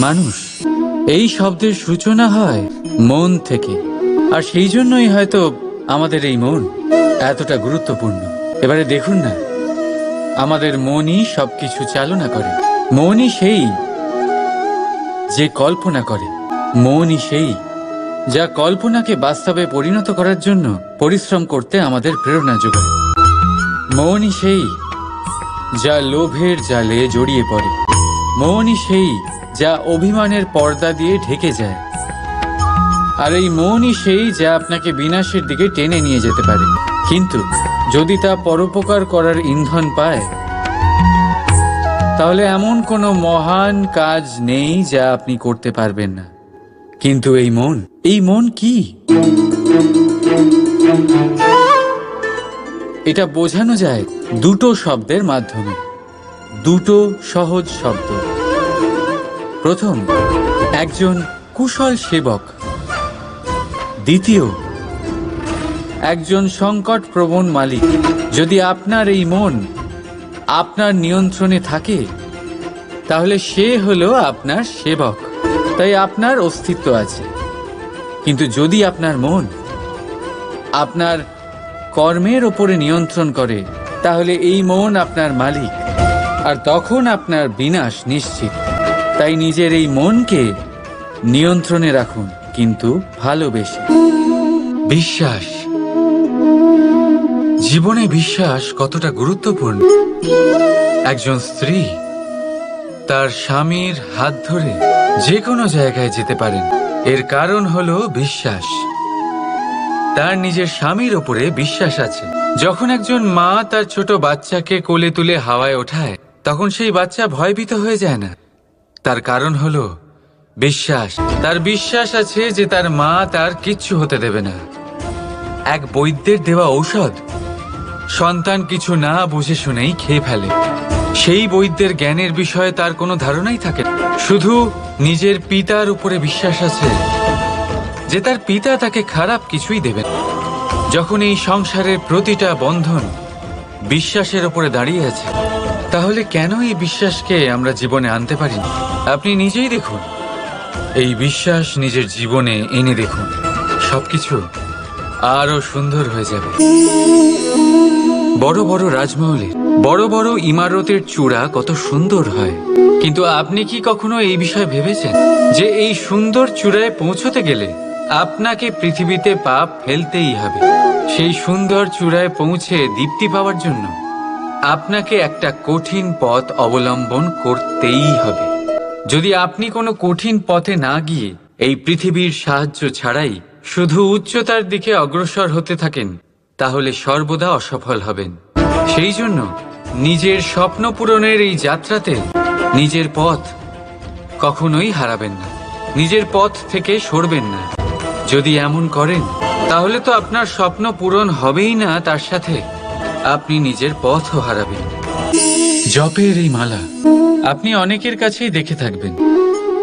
মানুষ এই শব্দের সূচনা হয় মন থেকে, আর সেই জন্যই হয়তো আমাদের এই মন এতটা গুরুত্বপূর্ণ। এবারে দেখুন না, আমাদের মনই সবকিছু চালনা করে। মনই সেই যে কল্পনা করে, মনই সেই যা কল্পনাকে বাস্তবে পরিণত করার জন্য পরিশ্রম করতে আমাদের প্রেরণা যোগায়। মনই সেই যা লোভের জালে জড়িয়ে পড়ে, মনই সেই যা অভিমানের পর্দা দিয়ে ঢেকে যায়, আর এই মনই সেই যা আপনাকে বিনাশের দিকে টেনে নিয়ে যেতে পারে। কিন্তু যদি তা পরোপকার করার ইন্ধন পায়, তাহলে এমন কোনো মহান কাজ নেই যা আপনি করতে পারবেন না। কিন্তু এই মন কি? এটা বোঝানো যায় দুটো শব্দের মাধ্যমে, দুটো সহজ শব্দ। প্রথম, একজন কুশল সেবক। দ্বিতীয়, একজন সংকটপ্রবণ মালিক। যদি আপনার এই মন আপনার নিয়ন্ত্রণে থাকে, তাহলে সে হলো আপনার সেবক, তাই আপনার অস্তিত্ব আছে। কিন্তু যদি আপনার মন আপনার কর্মের ওপরে নিয়ন্ত্রণ করে, তাহলে এই মন আপনার মালিক, আর তখন আপনার বিনাশ নিশ্চিত। তাই নিজের এই মনকে নিয়ন্ত্রণে রাখুন, কিন্তু ভালোবেসে। বিশ্বাস। জীবনে বিশ্বাস কতটা গুরুত্বপূর্ণ। একজন স্ত্রী তার স্বামীর হাত ধরে যে কোনো জায়গায় যেতে পারেন, এর কারণ হলো বিশ্বাস। তার নিজের স্বামীর ওপরে বিশ্বাস আছে। যখন একজন মা তার ছোট বাচ্চাকে কোলে তুলে হাওয়ায় ওঠায়, তখন সেই বাচ্চা ভয়ভীত হয়ে যায় না। তার কারণ হলো বিশ্বাস। তার বিশ্বাস আছে যে তার মা তার কিচ্ছু হতে দেবে না। এক বৈদ্যের দেওয়া ঔষধ সন্তান কিছু না বুঝে শুনেই খেয়ে ফেলে। সেই বৈদ্যের জ্ঞানের বিষয়ে তার কোনো ধারণাই থাকে না। শুধু নিজের পিতার উপরে বিশ্বাস আছে যে তার পিতা তাকে খারাপ কিছুই দেবেন। যখন এই সংসারের প্রতিটা বন্ধন বিশ্বাসের উপরে দাঁড়িয়ে আছে, তাহলে কেন এই বিশ্বাসকে আমরা জীবনে আনতে পারি না? আপনি নিজেই দেখুন, এই বিশ্বাস নিজের জীবনে এনে দেখুন, সবকিছু আরো সুন্দর হয়ে যাবে। বড় বড় রাজমহলের বড় বড় ইমারতের চূড়া কত সুন্দর হয়, কিন্তু আপনি কি কখনো এই বিষয়ে ভেবেছেন যে এই সুন্দর চূড়ায় পৌঁছতে গেলে আপনাকে পৃথিবীতে পা ফেলতেই হবে? সেই সুন্দর চূড়ায় পৌঁছে দীপ্তি পাওয়ার জন্য আপনাকে একটা কঠিন পথ অবলম্বন করতেই হবে। যদি আপনি কোনো কঠিন পথে না গিয়ে এই পৃথিবীর সাহায্য ছাড়াই শুধু উচ্চতার দিকে অগ্রসর হতে থাকেন, তাহলে সর্বদা অসফল হবেন। সেই জন্য নিজের স্বপ্ন পূরণের এই যাত্রাতে নিজের পথ কখনোই হারাবেন না, নিজের পথ থেকে সরবেন না। যদি এমন করেন, তাহলে তো আপনার স্বপ্ন পূরণ হবেই না, তার সাথে আপনি নিজের পথও হারাবেন। জপের এই মালা আপনি অনেকের কাছেই দেখে থাকবেন।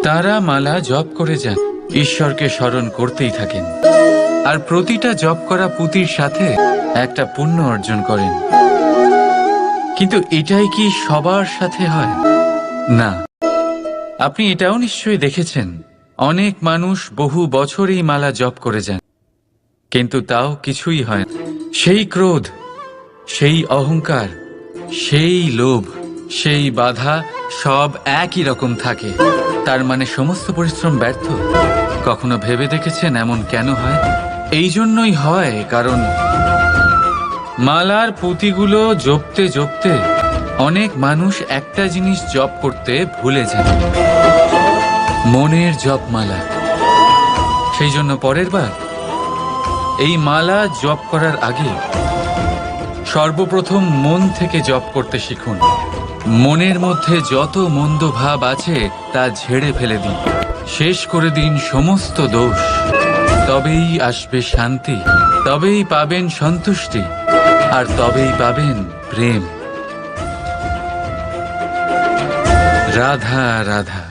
তারা মালা জপ করে যান, ঈশ্বরকে স্মরণ করতেই থাকেন, আর প্রতিটা জপ করা পুঁতির সাথে একটা পুণ্য অর্জন করেন। কিন্তু এটাই কি সবার সাথে হয়? না। আপনি এটাও নিশ্চয়ই দেখেছেন, অনেক মানুষ বহু বছর এই মালা জপ করে যান, কিন্তু তাও কিছুই হয় না। সেই ক্রোধ, সেই অহংকার, সেই লোভ, সেই বাধা সব একই রকম থাকে। তার মানে সমস্ত পরিশ্রম ব্যর্থ। কখনো ভেবে দেখেছেন এমন কেন হয়? এই জন্যই হয় কারণ মালার পুঁতিগুলো জপতে জপতে অনেক মানুষ একটা জিনিস জপ করতে ভুলে যায়, মনের জপমালা। সেই জন্য পরের বার এই মালা জপ করার আগে সর্বপ্রথম মন থেকে জপ করতে শিখুন। মনের মধ্যে যত মন্দ ভাব আছে তা ঝেড়ে ফেলে দিন, শেষ করে দিন সমস্ত দোষ। তবেই আসবে শান্তি, তবেই পাবেন সন্তুষ্টি, আর তবেই পাবেন প্রেম। রাধা রাধা।